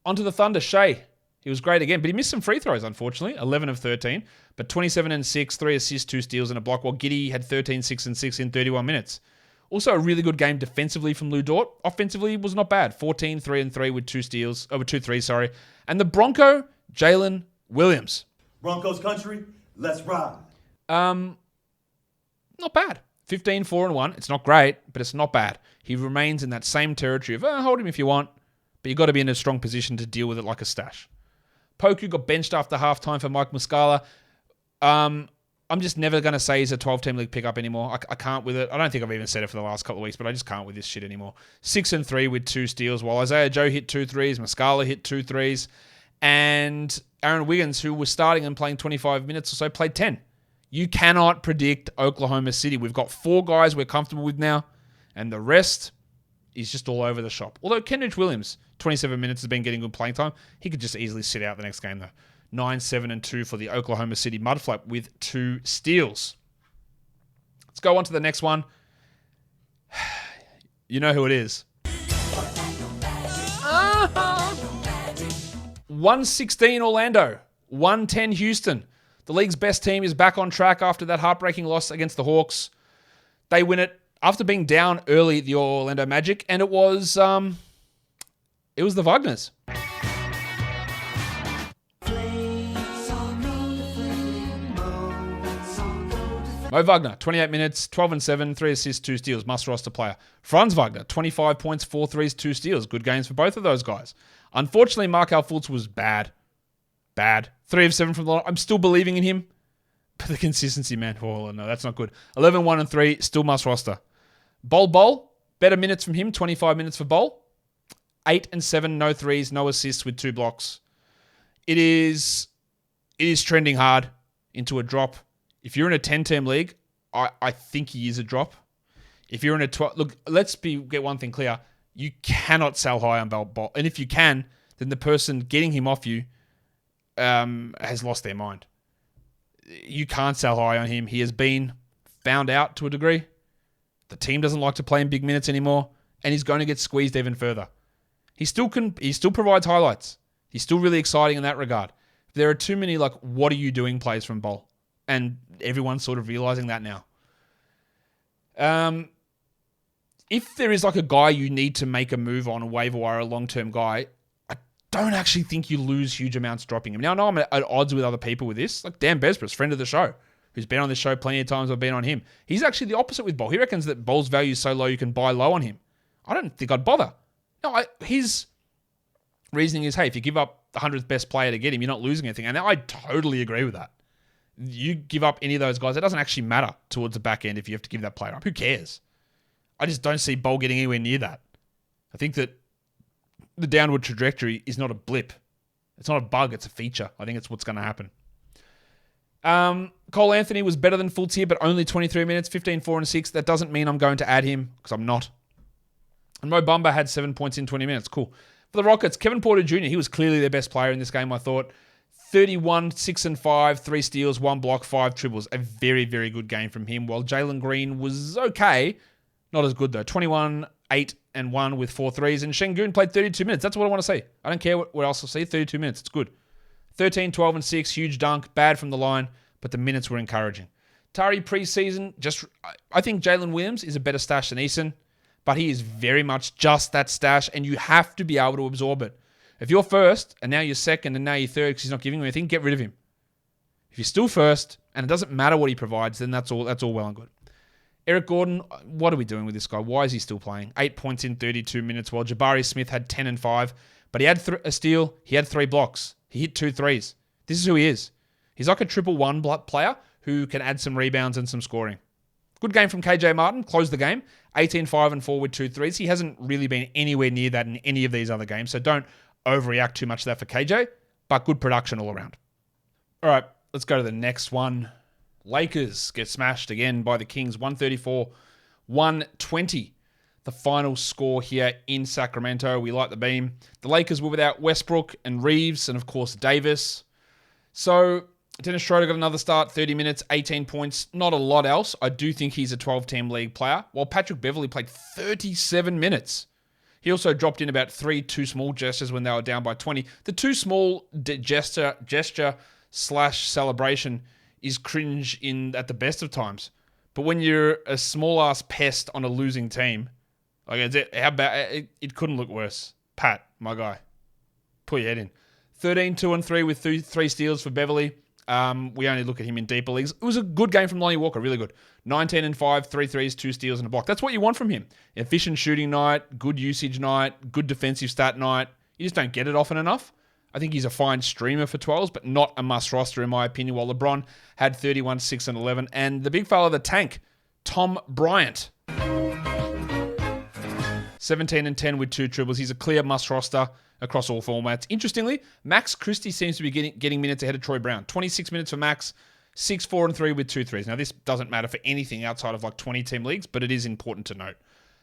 Onto the Thunder. Shea. He was great again, but he missed some free throws, unfortunately. 11 of 13. But 27 and 6, 3 assists, 2 steals, and a block, while Giddey had 13, 6 and 6 in 31 minutes. Also a really good game defensively from Lou Dort. Offensively was not bad. 14, 3 and 3 with 2 threes. And the Bronco, Jalen Williams. Broncos country, let's ride. Not bad. 15, 4 and 1. It's not great, but it's not bad. He remains in that same territory of, hold him if you want, but you've got to be in a strong position to deal with it like a stash. Poku got benched after halftime for Mike Muscala. I'm just never going to say he's a 12-team league pickup anymore. I can't with it. I don't think I've even said it for the last couple of weeks, but I just can't with this shit anymore. 6 and 3 with 2 steals, while Isaiah Joe hit 2 threes, Muscala hit 2 threes, and Aaron Wiggins, who was starting and playing 25 minutes or so, played 10. You cannot predict Oklahoma City. We've got 4 guys we're comfortable with now, and the rest is just all over the shop. Although Kenrich Williams, 27 minutes, has been getting good playing time. He could just easily sit out the next game, though. 9, 7, and 2 for the Oklahoma City Mudflap with 2 steals. Let's go on to the next one. You know who it is. 116 Orlando, 110 Houston. The league's best team is back on track after that heartbreaking loss against the Hawks. They win it after being down early, the Orlando Magic, and it was the Wagners. Mo Wagner, 28 minutes, 12 and 7, 3 assists, 2 steals, must roster player. Franz Wagner, 25 points, 4 threes, 2 steals. Good games for both of those guys. Unfortunately, Markel Fultz was bad. 3 of 7 from the line. I'm still believing in him. But the consistency, man. Oh, no, that's not good. 11, 1 and 3, still must roster. Bol, better minutes from him, 25 minutes for Bol. 8 and 7, no threes, no assists with 2 blocks. It is trending hard into a drop. If you're in a 10-team league, I think he is a drop. If you're in a 12... Look, let's get one thing clear. You cannot sell high on Bol. And if you can, then the person getting him off you has lost their mind. You can't sell high on him. He has been found out to a degree. The team doesn't like to play in big minutes anymore, and he's going to get squeezed even further. He still provides highlights. He's still really exciting in that regard. There are too many, what are you doing plays from Bol? And everyone's sort of realizing that now. If there is a guy you need to make a move on, a waiver wire, a long-term guy, I don't actually think you lose huge amounts dropping him. Now, I know I'm at odds with other people with this. Like Dan Besbris, friend of the show, who's been on this show plenty of times. I've been on him. He's actually the opposite with Bol. He reckons that Bol's value is so low you can buy low on him. I don't think I'd bother. No, his reasoning is, hey, if you give up the 100th best player to get him, you're not losing anything. And I totally agree with that. You give up any of those guys, it doesn't actually matter towards the back end if you have to give that player up. Who cares? I just don't see Bol getting anywhere near that. I think that the downward trajectory is not a blip. It's not a bug, it's a feature. I think it's what's going to happen. Cole Anthony was better than Fultz here, but only 23 minutes, 15, 4, and 6. That doesn't mean I'm going to add him, because I'm not. And Mo Bamba had 7 points in 20 minutes. Cool. For the Rockets, Kevin Porter Jr., he was clearly their best player in this game, I thought. 31, 6 and 5, 3 steals, 1 block, 5 triples. A very, very good game from him. While Jalen Green was okay. Not as good, though. 21, 8 and 1 with 4 threes. And Şengün played 32 minutes. That's what I want to see. I don't care what else I'll see. 32 minutes. It's good. 13, 12 and 6. Huge dunk. Bad from the line. But the minutes were encouraging. Tari preseason. I think Jalen Williams is a better stash than Eason. But he is very much just that stash. And you have to be able to absorb it. If you're first, and now you're second, and now you're third because he's not giving you anything, get rid of him. If you're still first, and it doesn't matter what he provides, then that's all well and good. Eric Gordon, what are we doing with this guy? Why is he still playing? 8 points in 32 minutes, while Jabari Smith had 10 and 5. But he had a steal, he had 3 blocks. He hit 2 threes. This is who he is. He's like a 1-1 player who can add some rebounds and some scoring. Good game from KJ Martin, closed the game. 18, 5 and 4 with 2 threes. He hasn't really been anywhere near that in any of these other games, so don't overreact too much to that for KJ, but good production all around. All right, let's go to the next one. Lakers get smashed again by the Kings, 134-120. The final score here in Sacramento. We like the beam. The Lakers were without Westbrook and Reeves and, of course, Davis. So Dennis Schroeder got another start, 30 minutes, 18 points. Not a lot else. I do think he's a 12-team league player, while Patrick Beverley played 37 minutes. He also dropped in about 3 too small gestures when they were down by 20. The too small gesture/celebration is cringe at the best of times. But when you're a small-ass pest on a losing team, it couldn't look worse. Pat, my guy, put your head in. 13, 2 and 3 with 3 steals for Beverley. We only look at him in deeper leagues. It was a good game from Lonnie Walker, really good. 19 and 5, 3 threes, 2 steals and a block. That's what you want from him. Efficient shooting night, good usage night, good defensive stat night. You just don't get it often enough. I think he's a fine streamer for 12s, but not a must roster in my opinion, while LeBron had 31, 6 and 11. And the big fella, the tank, Tom Bryant. 17 and 10 with 2 triples. He's a clear must roster across all formats. Interestingly, Max Christie seems to be getting minutes ahead of Troy Brown. 26 minutes for Max, 6, 4 and 3 with 2 threes. Now, this doesn't matter for anything outside of 20-team leagues, but it is important to note.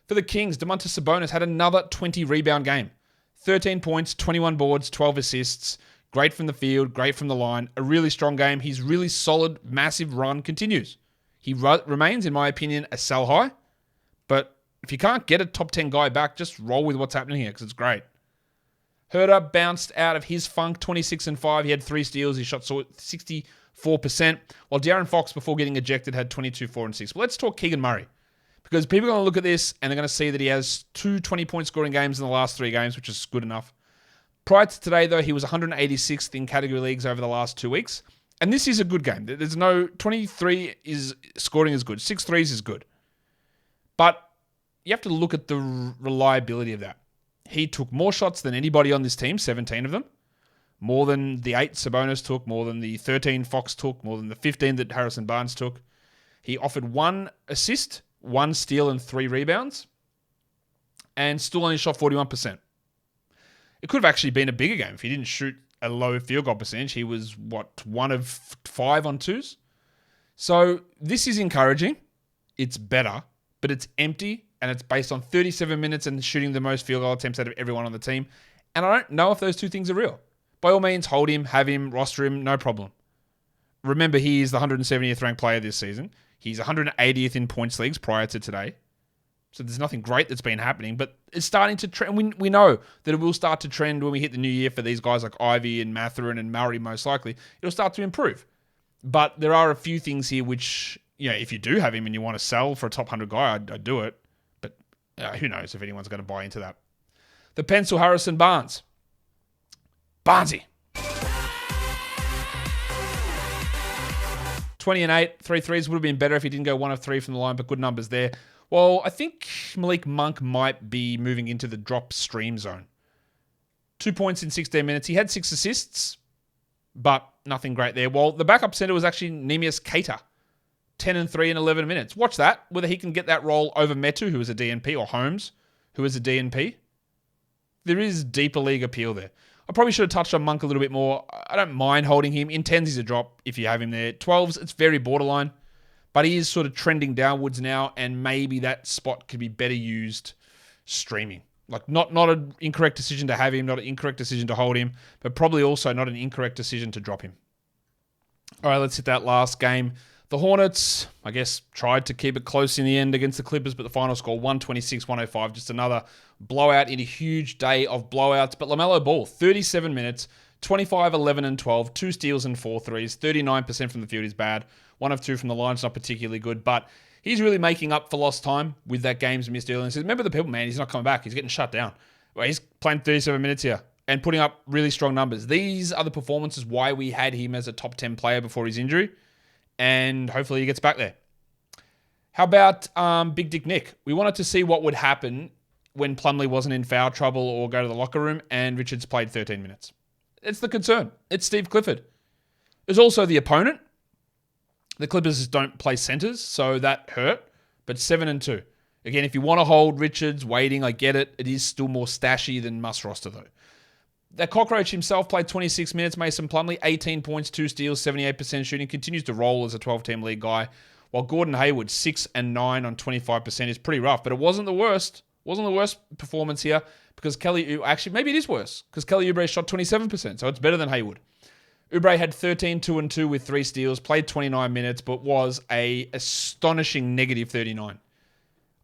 For the Kings, Domantas Sabonis had another 20-rebound game. 13 points, 21 boards, 12 assists. Great from the field, great from the line. A really strong game. His really solid, massive run continues. He remains, in my opinion, a sell high. But if you can't get a top 10 guy back, just roll with what's happening here because it's great. Herder bounced out of his funk, 26-5. He had 3 steals. He shot 64%, while De'Aaron Fox, before getting ejected, had 22, 4, and 6. But let's talk Keegan Murray, because people are going to look at this and they're going to see that he has 2 20-point scoring games in the last 3 games, which is good enough. Prior to today, though, he was 186th in category leagues over the last 2 weeks. And this is a good game. There's no 23 is scoring is good. 6 threes is good. But you have to look at the reliability of that. He took more shots than anybody on this team, 17 of them. More than the 8 Sabonis took, more than the 13 Fox took, more than the 15 that Harrison Barnes took. He offered 1 assist, 1 steal, and 3 rebounds, and still only shot 41%. It could have actually been a bigger game if he didn't shoot a low field goal percentage. He was, 1 of 5 on 2s? So this is encouraging. It's better, but it's empty, and it's based on 37 minutes and shooting the most field goal attempts out of everyone on the team. And I don't know if those 2 things are real. By all means, hold him, have him, roster him, no problem. Remember, he is the 170th ranked player this season. He's 180th in points leagues prior to today. So there's nothing great that's been happening, but it's starting to trend. We know that it will start to trend when we hit the new year for these guys like Ivy and Mathurin and Murray, most likely. It'll start to improve. But there are a few things here which, if you do have him and you want to sell for a top 100 guy, I'd do it. But who knows if anyone's going to buy into that. The pencil Harrison Barnes. Barnesy. 20 and 8, 3 threes. Would have been better if he didn't go 1 of 3 from the line, but good numbers there. Well, I think Malik Monk might be moving into the drop stream zone. 2 points in 16 minutes. He had 6 assists, but nothing great there. Well, the backup center was actually Neemias Queta. 10 and 3 in 11 minutes. Watch that, whether he can get that role over Metu, who is a DNP, or Holmes, who is a DNP. There is deeper league appeal there. I probably should have touched on Monk a little bit more. I don't mind holding him. In 10s, he's a drop if you have him there. 12s, it's very borderline. But he is sort of trending downwards now, and maybe that spot could be better used streaming. Like, not an incorrect decision to have him, not an incorrect decision to hold him, but probably also not an incorrect decision to drop him. All right, let's hit that last game. The Hornets, I guess, tried to keep it close in the end against the Clippers, but the final score, 126-105. Just another blowout in a huge day of blowouts. But LaMelo Ball, 37 minutes, 25, 11, and 12, 2 steals and 4 threes. 39% from the field is bad. 1 of 2 from the line's not particularly good, but he's really making up for lost time with that game's missed early. And says, remember the people, man, he's not coming back. He's getting shut down. Well, he's playing 37 minutes here and putting up really strong numbers. These are the performances why we had him as a top 10 player before his injury, and hopefully he gets back there. How about Big Dick Nick? We wanted to see what would happen when Plumlee wasn't in foul trouble or go to the locker room, and Richards played 13 minutes. It's the concern. It's Steve Clifford. There's also the opponent. The Clippers don't play centers, so that hurt. But 7 and 2. Again, if you want to hold Richards waiting, I get it. It is still more stashy than must roster, though. The cockroach himself played 26 minutes. Mason Plumlee, 18 points, 2 steals, 78% shooting. Continues to roll as a 12-team league guy. While Gordon Hayward, 6 and 9 on 25% is pretty rough. But it wasn't the worst. It wasn't the worst performance here because actually, maybe it is worse because Kelly Oubre shot 27%, so it's better than Hayward. Oubre had 13, 2 and 2 with 3 steals, played 29 minutes, but was a astonishing negative 39.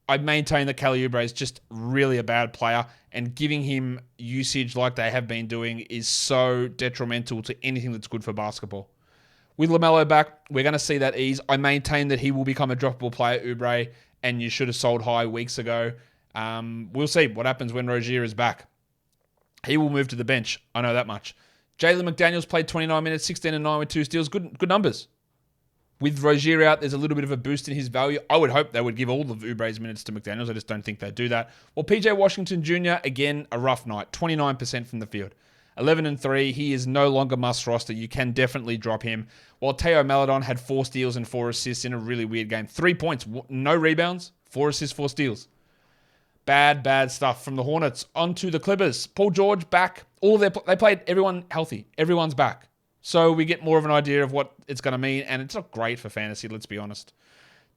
I maintain that Kelly Oubre is just really a bad player, and giving him usage like they have been doing is so detrimental to anything that's good for basketball. With LaMelo back, we're going to see that ease. I maintain that he will become a droppable player, Oubre, and you should have sold high weeks ago. We'll see what happens when Rozier is back. He will move to the bench. I know that much. Jalen McDaniels played 29 minutes, 16 and 9 with 2 steals. Good numbers. With Rozier out, there's a little bit of a boost in his value. I would hope they would give all of Oubre's minutes to McDaniels. I just don't think they'd do that. Well, PJ Washington Jr., again, a rough night. 29% from the field. 11 and 3. He is no longer must roster. You can definitely drop him. While Teo Maledon had 4 steals and 4 assists in a really weird game. 3 points, no rebounds, 4 assists, 4 steals. Bad stuff from the Hornets. On to the Clippers. Paul George back. They played everyone healthy. Everyone's back. So we get more of an idea of what it's going to mean, and it's not great for fantasy, let's be honest.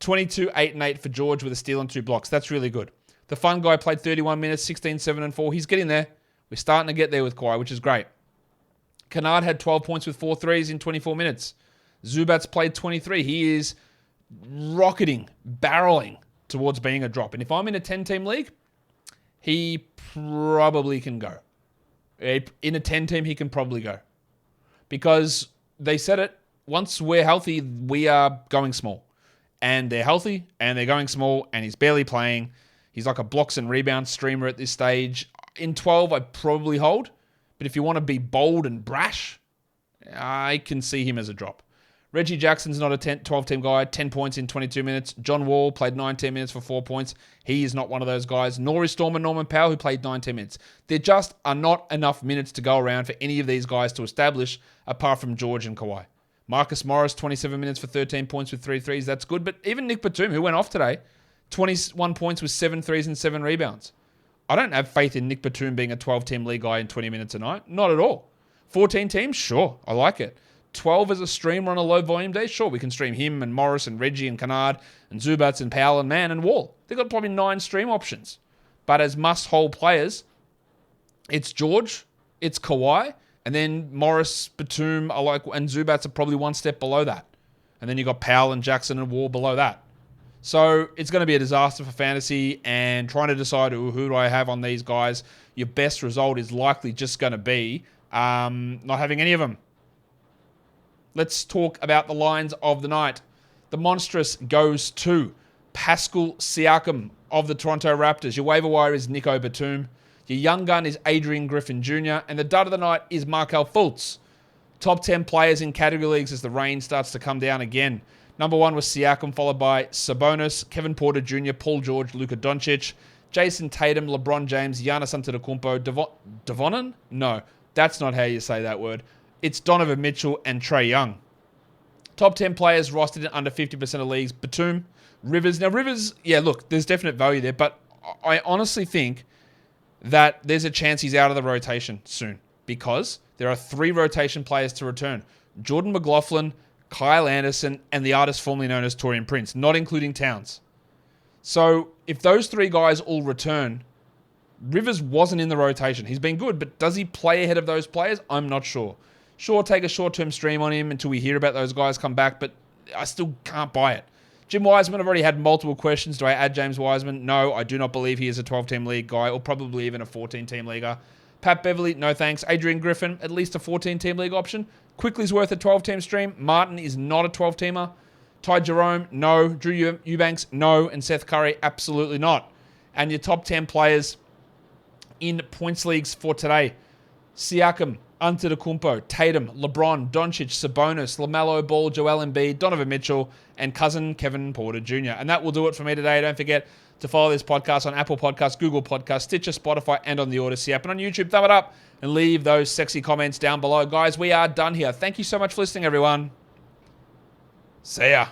22, 8 and 8 for George with a steal and 2 blocks. That's really good. The fun guy played 31 minutes, 16, 7 and 4. He's getting there. We're starting to get there with Kawhi, which is great. Kennard had 12 points with 4 threes in 24 minutes. Zubats played 23. He is rocketing, barreling towards being a drop. And if I'm in a 10-team league, he probably can go. In a 10 team, he can probably go. Because they said it, once we're healthy, we are going small. And they're healthy, and they're going small, and he's barely playing. He's like a blocks and rebounds streamer at this stage. In 12, I'd probably hold. But if you want to be bold and brash, I can see him as a drop. Reggie Jackson's not a 12-team guy, 10 points in 22 minutes. John Wall played 19 minutes for 4 points. He is not one of those guys. Nor is Stormer Norman Powell, who played 19 minutes. There just are not enough minutes to go around for any of these guys to establish, apart from George and Kawhi. Marcus Morris, 27 minutes for 13 points with 3 threes. That's good. But even Nick Batum, who went off today, 21 points with 7 threes and 7 rebounds. I don't have faith in Nick Batum being a 12-team league guy in 20 minutes a night. Not at all. 14 teams? Sure. I like it. 12 as a streamer on a low volume day? Sure, we can stream him and Morris and Reggie and Kennard and Zubats and Powell and Mann and Wall. They've got probably 9 stream options. But as must-hold players, it's George, it's Kawhi, and then Morris, Batum, and Zubats are probably one step below that. And then you've got Powell and Jackson and Wall below that. So it's going to be a disaster for fantasy, and trying to decide who do I have on these guys, your best result is likely just going to be not having any of them. Let's talk about the lines of the night. The Monstrous goes to Pascal Siakam of the Toronto Raptors. Your waiver wire is Nico Batum. Your young gun is Adrian Griffin Jr. And the dud of the night is Markelle Fultz. Top 10 players in category leagues as the rain starts to come down again. Number 1 was Siakam, followed by Sabonis, Kevin Porter Jr., Paul George, Luka Doncic, Jason Tatum, LeBron James, Giannis Antetokounmpo, Devonin? No, that's not how you say that word. It's Donovan Mitchell and Trae Young. Top 10 players rostered in under 50% of leagues. Batum, Rivers. Now, Rivers, yeah, look, there's definite value there, but I honestly think that there's a chance he's out of the rotation soon because there are 3 rotation players to return. Jordan McLaughlin, Kyle Anderson, and the artist formerly known as Taurean Prince, not including Towns. So if those 3 guys all return, Rivers wasn't in the rotation. He's been good, but does he play ahead of those players? I'm not sure. Sure, take a short-term stream on him until we hear about those guys come back, but I still can't buy it. Jim Wiseman, I've already had multiple questions. Do I add James Wiseman? No, I do not believe he is a 12-team league guy, or probably even a 14-team leaguer. Pat Beverly, no thanks. Adrian Griffin, at least a 14-team league option. Quickly's worth a 12-team stream. Martin is not a 12-teamer. Ty Jerome, no. Drew Eubanks, no. And Seth Curry, absolutely not. And your top 10 players in points leagues for today. Siakam, Antetokounmpo, Tatum, LeBron, Doncic, Sabonis, LaMelo Ball, Joel Embiid, Donovan Mitchell, and cousin Kevin Porter Jr. And that will do it for me today. Don't forget to follow this podcast on Apple Podcasts, Google Podcasts, Stitcher, Spotify, and on the Odyssey app. And on YouTube, thumb it up and leave those sexy comments down below. Guys, we are done here. Thank you so much for listening, everyone. See ya.